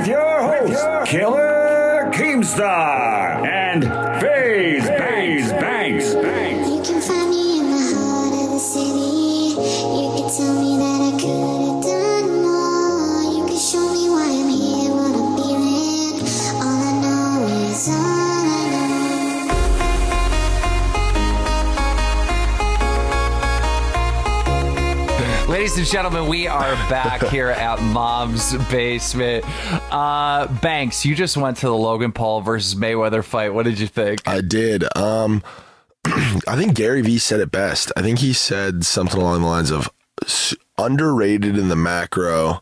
with your hosts, Killer Keemstar and FaZe Banks. You can find me in the heart of the city. You can tell me that I could have done more. You can show me why I'm here, what I'm feeling. All I know is all I know. Ladies and gentlemen, we are back here at Mom's Basement. Banks, you just went to the Logan Paul versus Mayweather fight. What did you think? I did. I think Gary Vee said it best. I think he said something along the lines of underrated in the macro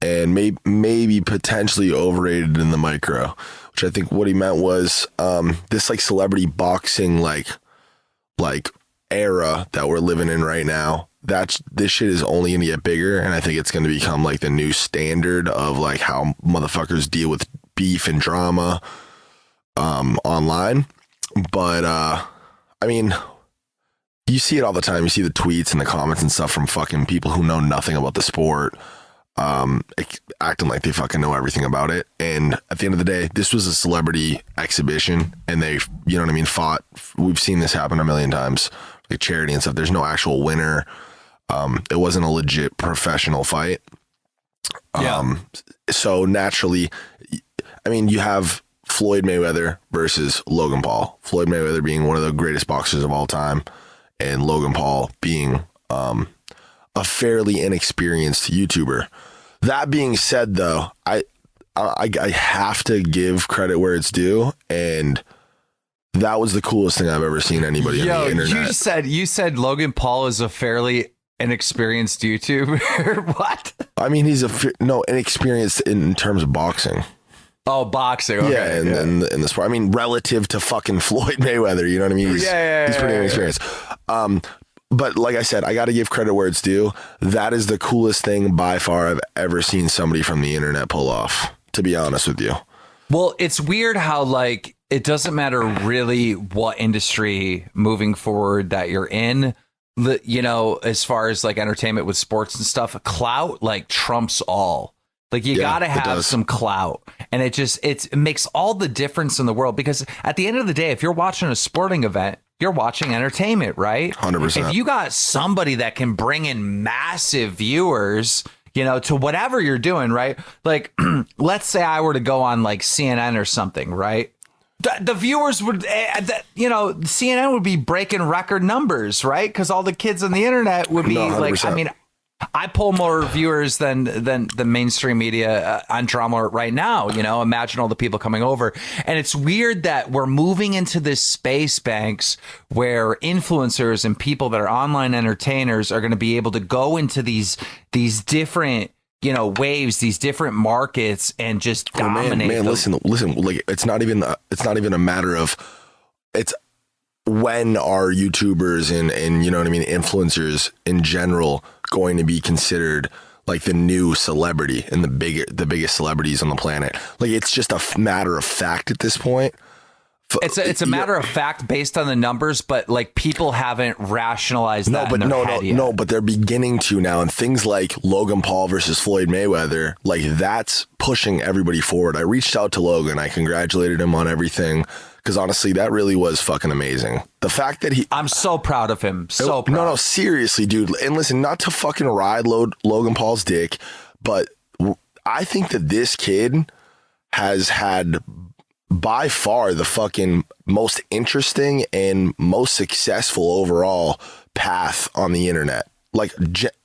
and maybe potentially overrated in the micro, which I think what he meant was this like celebrity boxing like era that we're living in right now. This shit is only gonna get bigger, and I think it's gonna become like the new standard of like how motherfuckers deal with beef and drama online. But I mean, you see it all the time. You see the tweets and the comments and stuff from fucking people who know nothing about the sport, acting like they fucking know everything about it. And at the end of the day, this was a celebrity exhibition, and they, you know what I mean, fought. We've seen this happen a million times, like charity and stuff. There's no actual winner. It wasn't a legit professional fight. So naturally, I mean, you have Floyd Mayweather versus Logan Paul. Floyd Mayweather being one of the greatest boxers of all time, and Logan Paul being a fairly inexperienced YouTuber. That being said, though, I have to give credit where it's due, and that was the coolest thing I've ever seen anybody on the internet. You said Logan Paul is a fairly inexperienced YouTuber. What? I mean, he's inexperienced in terms of boxing. Oh, boxing. Okay. Yeah, and in the sport. I mean, relative to fucking Floyd Mayweather, you know what I mean? He's pretty inexperienced. But like I said, I got to give credit where it's due. That is the coolest thing by far I've ever seen somebody from the internet pull off, to be honest with you. Well, it's weird how like it doesn't matter really what industry moving forward that you're in. You know, as far as like entertainment with sports and stuff, clout like trumps all. Like you got to have some clout, and it makes all the difference in the world, because at the end of the day, if you're watching a sporting event, you're watching entertainment, right? 100%. If you got somebody that can bring in massive viewers, you know, to whatever you're doing, right? Like, let's say I were to go on like CNN or something, right? The viewers would, you know, CNN would be breaking record numbers, right? Because all the kids on the internet would be like, I mean, I pull more viewers than the mainstream media on drama right now. You know, imagine all the people coming over. And it's weird that we're moving into this space, Banks, where influencers and people that are online entertainers are going to be able to go into these different, you know, waves, these different markets, and just dominate. Man, listen. Like, it's not even a matter of it's when are YouTubers and you know what I mean, influencers in general going to be considered like the new celebrity and the biggest celebrities on the planet. Like, it's just a matter of fact at this point. It's a matter of fact based on the numbers, but like people haven't rationalized that. No, but they're beginning to now. And things like Logan Paul versus Floyd Mayweather, like that's pushing everybody forward. I reached out to Logan. I congratulated him on everything, because honestly, that really was fucking amazing. The fact that I'm so proud of him. So proud. No, seriously, dude. And listen, not to fucking ride Logan Paul's dick, but I think that this kid has had by far the fucking most interesting and most successful overall path on the internet. Like,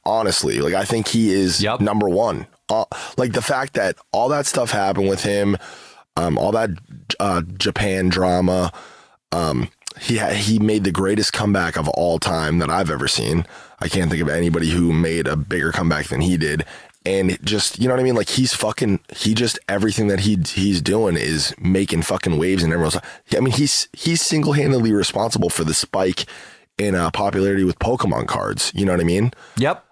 honestly, like I think he is number one. Like the fact that all that stuff happened with him, all that Japan drama, he made the greatest comeback of all time that I've ever seen. I can't think of anybody who made a bigger comeback than he did. And just, you know what I mean? Like everything that he's doing is making fucking waves, and everyone's I mean, he's single-handedly responsible for the spike in popularity with Pokemon cards. You know what I mean? Yep.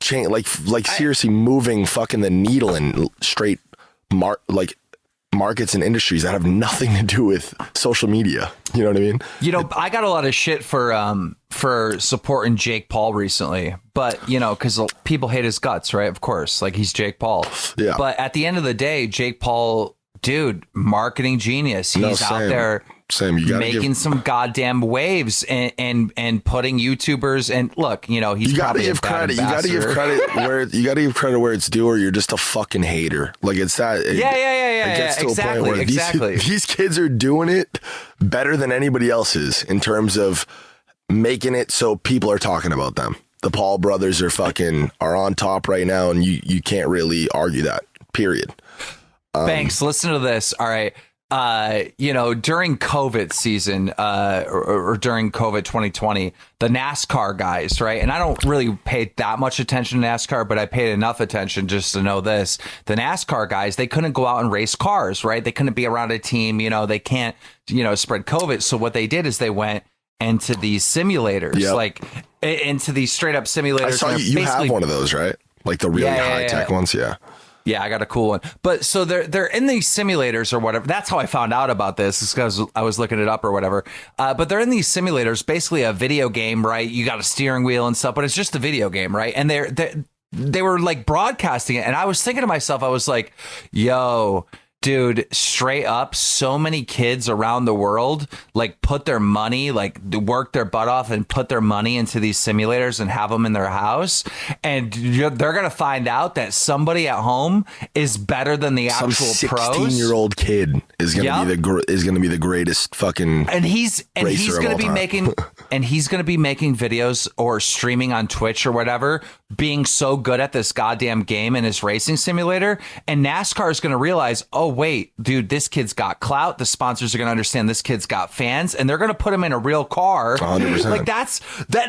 Seriously moving fucking the needle in straight markets and industries that have nothing to do with social media. You know what I mean? You know, I got a lot of shit for supporting Jake Paul recently, but you know, because people hate his guts, right? Of course, like he's Jake Paul. Yeah. But at the end of the day, Jake Paul, dude, marketing genius. He's out there. Same. You gotta making some goddamn waves and putting YouTubers and look, you know, he's gotta give credit. You gotta give credit where it's due, or you're just a fucking hater. Like it's that. It gets to a point where these kids are doing it better than anybody else is in terms of making it so people are talking about them. The Paul brothers are on top right now, and you can't really argue that. Period. Banks, listen to this. All right. You know, during COVID season, or during COVID 2020, the NASCAR guys, right? And I don't really pay that much attention to NASCAR, but I paid enough attention just to know this. The NASCAR guys, they couldn't go out and race cars, right? They couldn't be around a team, you know, they can't, you know, spread COVID. So what they did is they went into these simulators, like into these straight up simulators. I saw you have one of those, right? Like the really high tech ones. Yeah. Yeah, I got a cool one. But so they're in these simulators or whatever. That's how I found out about this, is because I was looking it up or whatever. But they're in these simulators, basically a video game, right? You got a steering wheel and stuff, but it's just a video game, right? And they were like broadcasting it. And I was thinking to myself, I was like, yo, dude, straight up, so many kids around the world like put their money, like work their butt off and put their money into these simulators and have them in their house. And they're going to find out that somebody at home is better than the actual pros. Some 16-year-old kid is going to be the greatest fucking and he's going to be making and he's going to be making videos or streaming on Twitch or whatever, being so good at this goddamn game and his racing simulator. And NASCAR is going to realize, oh, wait, dude, this kid's got clout. The sponsors are going to understand this kid's got fans, and they're going to put him in a real car. 100%. Like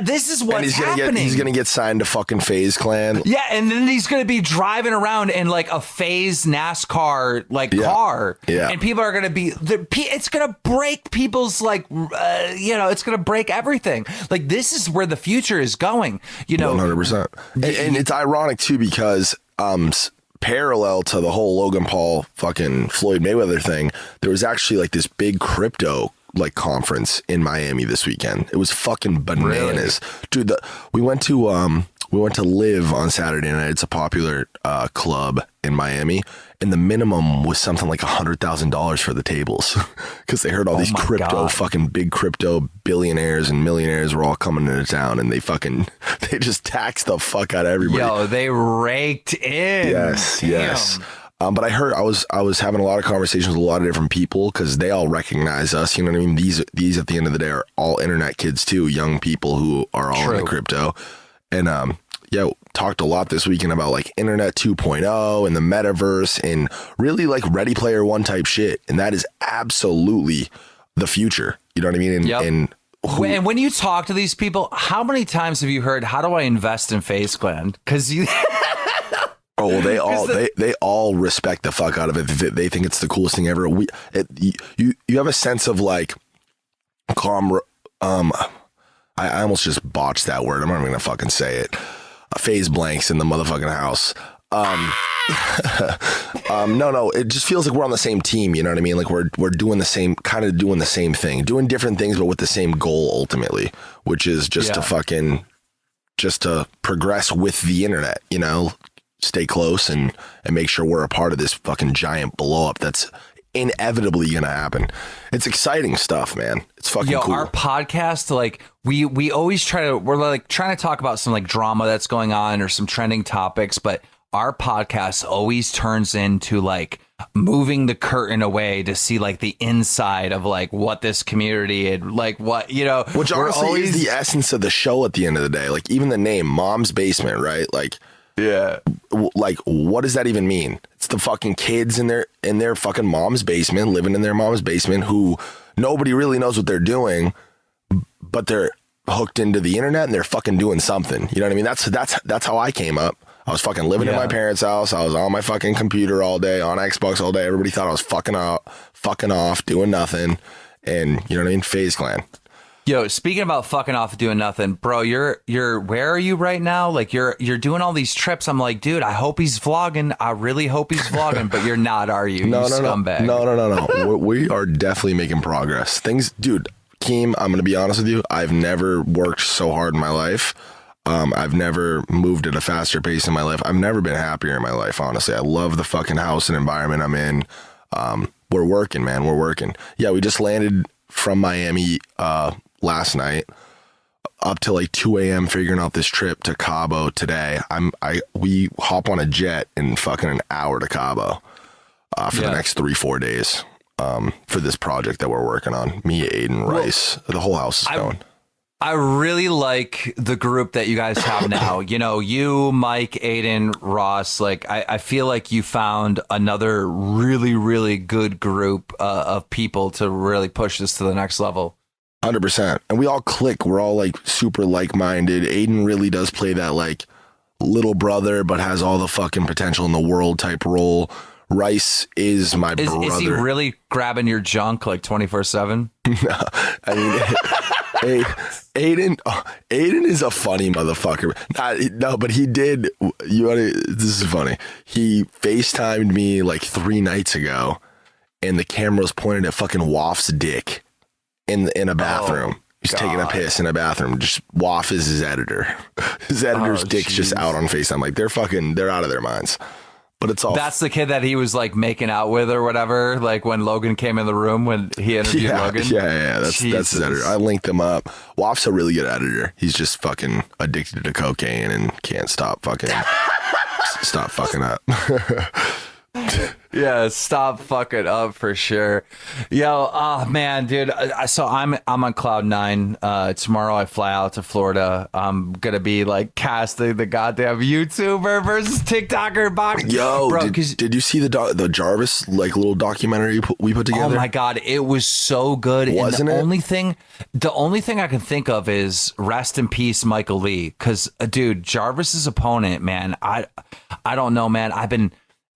this is what's happening. He's going to get signed to fucking FaZe Clan. Yeah, and then he's going to be driving around in like a FaZe NASCAR car. Yeah. And people are going to be, it's going to break people's like, it's going to break everything. Like this is where the future is going, you know. 100%. And it's ironic too, because parallel to the whole Logan Paul fucking Floyd Mayweather thing, there was actually like this big crypto like conference in Miami this weekend. It was fucking bananas. Really? Dude, we went to Live on Saturday night. It's a popular club in Miami, and the minimum was something like $100,000 for the tables because they heard all these fucking big crypto billionaires and millionaires were all coming into town, and they just taxed the fuck out of everybody. Yo, they raked in. Yes. But I heard I was having a lot of conversations with a lot of different people because they all recognize us. You know what I mean? These at the end of the day are all internet kids too, young people who are all into crypto. And talked a lot this weekend about like Internet 2.0 and the metaverse and really like Ready Player One type shit. And that is absolutely the future. You know what I mean? And when you talk to these people, how many times have you heard, how do I invest in FaZe Clan? Because you... Oh, well, they all respect the fuck out of it. They think it's the coolest thing ever. You have a sense of like I almost just botched that word. I'm not even gonna fucking say it. FaZe blanks in the motherfucking house. No, it just feels like we're on the same team. You know what I mean? Like we're doing the same thing, doing different things, but with the same goal ultimately, which is just to progress with the internet. You know, stay close and make sure we're a part of this fucking giant blow up that's inevitably gonna happen. It's exciting stuff, man. It's fucking cool. Our podcast, like we always we're trying to talk about some like drama that's going on or some trending topics, but our podcast always turns into like moving the curtain away to see like the inside of like what this community and like what, you know, which honestly is the essence of the show at the end of the day. Like even the name Mom's Basement, right? Like, yeah, like what does that even mean? It's the fucking kids in their fucking mom's basement, living in their mom's basement, who nobody really knows what they're doing, but they're hooked into the internet and they're fucking doing something. You know what I mean? That's how I came up. I was fucking living in my parents' house. I was on my fucking computer all day, on Xbox all day. Everybody thought I was fucking off, doing nothing. And you know what I mean? FaZe Clan. Yo, speaking about fucking off doing nothing, bro, you're where are you right now? Like you're doing all these trips. I'm like, dude, I hope he's vlogging. I really hope he's vlogging, but you're not, are you? No, you scumbag. No. We are definitely making progress. Things, dude, Keem, I'm going to be honest with you. I've never worked so hard in my life. I've never moved at a faster pace in my life. I've never been happier in my life, honestly. I love the fucking house and environment I'm in. We're working, man. We're working. Yeah, we just landed from Miami last night up to like 2 a.m. figuring out this trip to Cabo today. We hop on a jet in fucking an hour to Cabo for the next 3-4 days for this project that we're working on. Me, Aiden, Bryce, the whole house is going. I really like the group that you guys have now. You know, you, Mike, Aiden, Ross, like I feel like you found another really, really good group of people to really push this to the next level. 100%. And we all click. We're all like super like-minded. Aiden really does play that like little brother, but has all the fucking potential in the world type role. Rice is my brother. Is he really grabbing your junk like 24/7? I mean, Aiden is a funny motherfucker. No, but he did. This is funny. He FaceTimed me like 3 nights ago, and the camera was pointed at fucking Waff's dick in a bathroom. He's taking a piss in a bathroom. Just Waff is his editor. His editor's dick's just out on FaceTime. Like they're out of their minds. But it's all. That's the kid that he was like making out with or whatever. Like when Logan came in the room when he interviewed Logan. Yeah. That's his editor. I linked them up. Waff's a really good editor. He's just fucking addicted to cocaine and can't stop fucking up. Yeah, stop fucking up for sure. Yo, oh man, dude. So I'm on cloud 9. Tomorrow I fly out to Florida. I'm gonna be like casting the goddamn YouTuber versus TikToker box. Yo, bro, did you see the Jarvis like little documentary we put together? Oh my god, it was so good. Wasn't and it? The only thing I can think of is rest in peace, Michael Lee. Because dude, Jarvis's opponent, man. I don't know, man.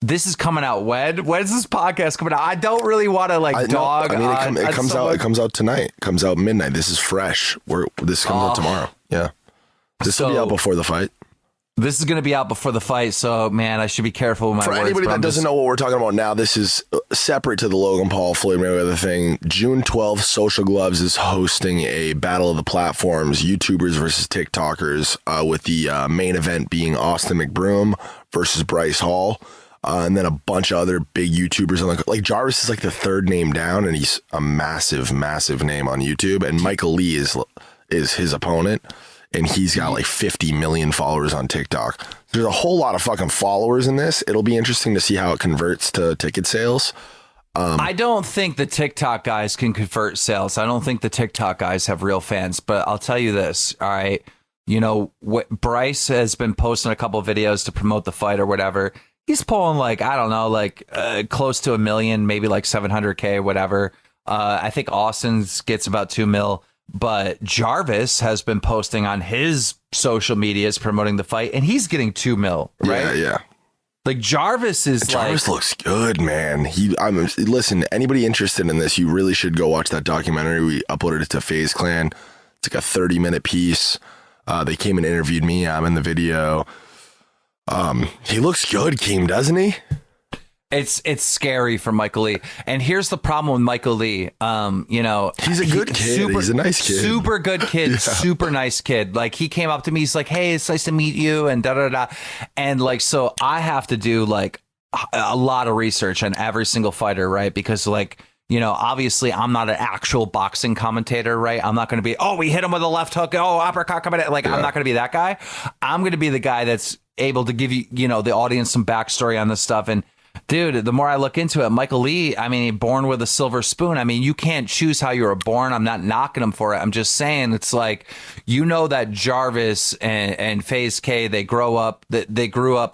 This is coming out when? When's this podcast coming out? I don't really want to dog. It comes out tonight. It comes out midnight. This is fresh. This comes out tomorrow. Yeah. This will be out before the fight. This is going to be out before the fight. So, man, I should be careful with my words. For anybody that doesn't know what we're talking about now, this is separate to the Logan Paul, Floyd Mayweather thing. June 12th, Social Gloves is hosting a battle of the platforms, YouTubers versus TikTokers, with the main event being Austin McBroom versus Bryce Hall. And then a bunch of other big YouTubers. Like Jarvis is like the third name down, and he's a massive, massive name on YouTube. And Michael Lee is his opponent, and he's got like 50 million followers on TikTok. There's a whole lot of fucking followers in this. It'll be interesting to see how it converts to ticket sales. I don't think the TikTok guys can convert sales. I don't think the TikTok guys have real fans. But I'll tell you this, all right? You know, what Bryce has been posting a couple of videos to promote the fight or whatever. He's pulling close to 1 million, maybe like 700K, whatever. I think Austin's gets about 2 mil, but Jarvis has been posting on his social medias promoting the fight, and he's getting 2 mil, right? Yeah. Like Jarvis looks good, man. Listen, anybody interested in this, you really should go watch that documentary. We uploaded it to FaZe Clan. It's like a 30-minute piece. They came and interviewed me. I'm in the video. He looks good, Keem, doesn't he? It's scary for Michael Lee. And here's the problem with Michael Lee. He's a good kid. He's a nice kid. Super good kid. Yeah. Super nice kid. Like he came up to me. He's like, "Hey, it's nice to meet you." And da. And like, so I have to do like a lot of research on every single fighter, right? Because like, obviously I'm not an actual boxing commentator, right? I'm not going to be, we hit him with a left hook. Oh, uppercut coming in. Like, yeah. I'm not going to be that guy. I'm going to be the guy that's able to give you, the audience some backstory on this stuff. And dude, the more I look into it, Michael Lee, I mean, born with a silver spoon. I mean, you can't choose how you were born. I'm not knocking him for it. I'm just saying it's like, that Jarvis and FaZe K, they grew up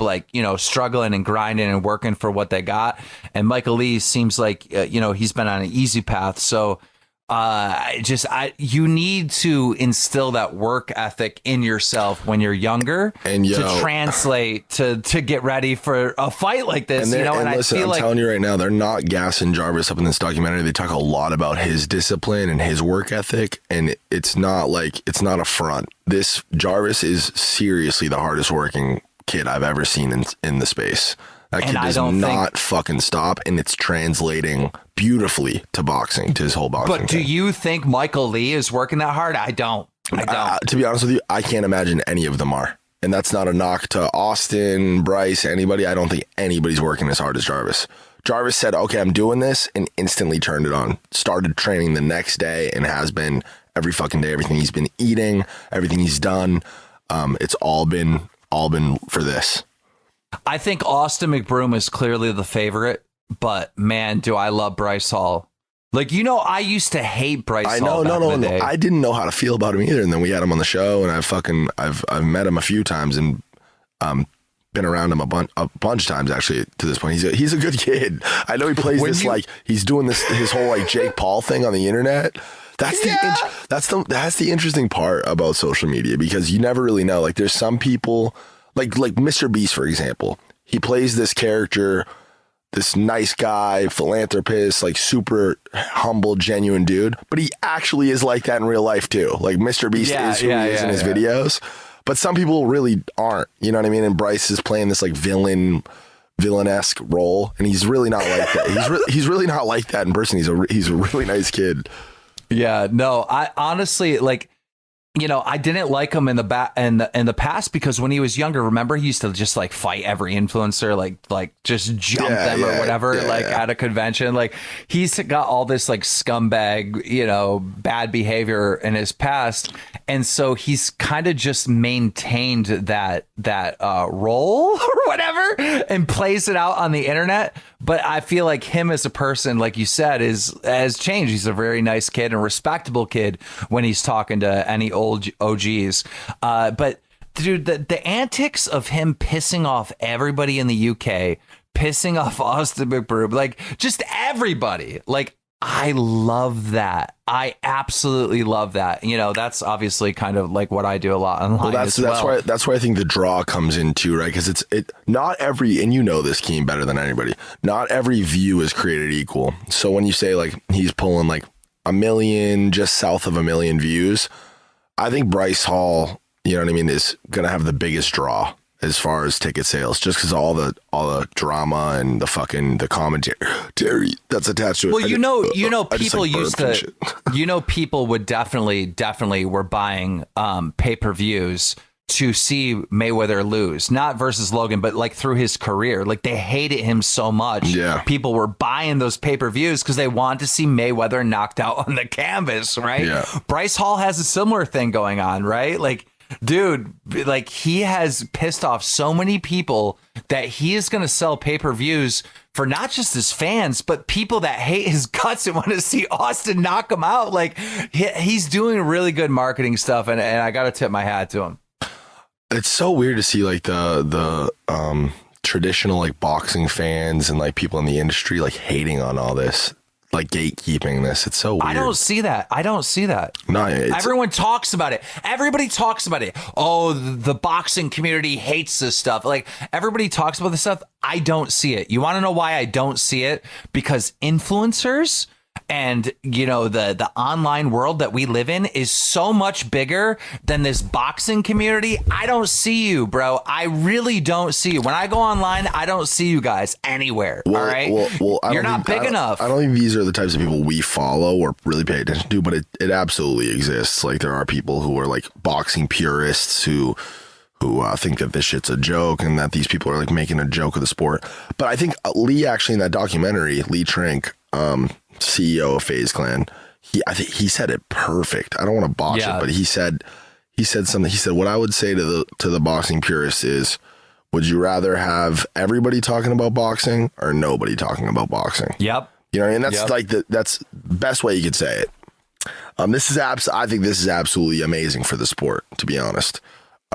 like, struggling and grinding and working for what they got. And Michael Lee seems like, he's been on an easy path. So You need to instill that work ethic in yourself when you're younger and to translate to get ready for a fight like this. And and listen, I feel I'm telling you right now, they're not gassing Jarvis up in this documentary. They talk a lot about his discipline and his work ethic, and it's not a front. This Jarvis is seriously the hardest working kid I've ever seen in the space. That kid does not fucking stop, and it's translating beautifully to boxing, to his whole boxing. But do you think Michael Lee is working that hard? I don't. To be honest with you, I can't imagine any of them are. And that's not a knock to Austin, Bryce, anybody. I don't think anybody's working as hard as Jarvis. Jarvis said, okay, I'm doing this, and instantly turned it on. Started training the next day and has been every fucking day. Everything he's been eating, everything he's done, it's all been for this. I think Austin McBroom is clearly the favorite, but man, do I love Bryce Hall. Like, I used to hate Bryce Hall. No. I didn't know how to feel about him either. And then we had him on the show, and I've met him a few times and been around him a bunch of times actually to this point. He's a good kid. I know he plays he's doing his whole like Jake Paul thing on the internet. That's the interesting part about social media, because you never really know. Like, there's some people like Mr. Beast, for example. He plays this character, this nice guy, philanthropist, like super humble, genuine dude. But he actually is like that in real life too. Like, Mr. Beast is who he is in his videos. But some people really aren't. You know what I mean? And Bryce is playing this like villanesque role, and he's really not like that. He's really not like that in person. He's a really nice kid. Yeah, no, I honestly, like, I didn't like him in the past, because when he was younger, remember, he used to just like fight every influencer, like just jump them or whatever, at a convention. Like, he's got all this like scumbag, bad behavior in his past. And so he's kind of just maintained that role or whatever and plays it out on the internet. But I feel like him as a person, like you said, has changed. He's a very nice kid and respectable kid when he's talking to any old OGs. But dude, the antics of him pissing off everybody in the UK, pissing off Austin McBroom, like just everybody, like, I love that. I absolutely love that. That's obviously kind of like what I do a lot online. Well, that's why I think the draw comes in too, right? Because not every, and this, Keem, better than anybody, not every view is created equal. So when you say like he's pulling like 1 million, just south of 1 million views, I think Bryce Hall, is going to have the biggest draw as far as ticket sales, just because all the drama and the commentary that's attached to it. Well, people used to, people would definitely were buying pay-per-views to see Mayweather lose, not versus Logan, but like through his career. Like, they hated him so much. Yeah. People were buying those pay-per-views because they wanted to see Mayweather knocked out on the canvas, right? Yeah. Bryce Hall has a similar thing going on, right? Like, dude, like, he has pissed off so many people that he is going to sell pay-per-views for not just his fans, but people that hate his guts and want to see Austin knock him out. Like, he's doing really good marketing stuff, and I got to tip my hat to him. It's so weird to see like the traditional like boxing fans and like people in the industry like hating on all this, like gatekeeping this. It's so weird. I don't see that. No, everyone talks about it. Everybody talks about it. Oh, the boxing community hates this stuff. Like, everybody talks about this stuff. I don't see it. You want to know why I don't see it? Because influencers and, the online world that we live in is so much bigger than this boxing community. I don't see you, bro. I really don't see you. When I go online, I don't see you guys anywhere. All right. Well, you're not big enough. I don't think these are the types of people we follow or really pay attention to, but it absolutely exists. Like, there are people who are like boxing purists who think that this shit's a joke and that these people are like making a joke of the sport. But I think Lee, actually, in that documentary, Lee Trink, CEO of FaZe Clan, I think he said it perfect. I don't want to botch it, but he said something. He said, what I would say to the boxing purists is, would you rather have everybody talking about boxing or nobody talking about boxing? Yep. You know what I mean? That's like that's the best way you could say it. I think this is absolutely amazing for the sport, to be honest.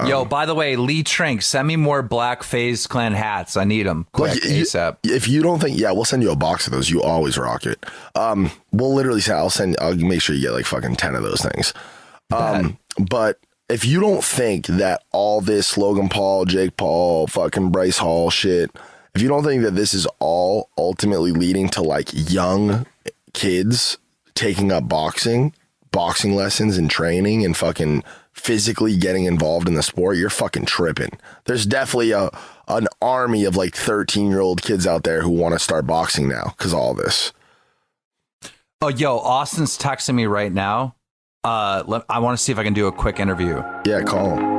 Yo, by the way, Lee Trink, send me more black FaZe Clan hats. I need them quick, ASAP. If you don't think, we'll send you a box of those. You always rock it. We'll literally say, I'll make sure you get like fucking 10 of those things. But if you don't think that all this Logan Paul, Jake Paul, fucking Bryce Hall shit, if you don't think that this is all ultimately leading to like young kids taking up boxing lessons and training and fucking physically getting involved in the sport, you're fucking tripping. There's definitely an army of like 13-year-old kids out there who want to start boxing now because of all this. Oh, yo, Austin's texting me right now. I want to see if I can do a quick interview. Yeah, call him.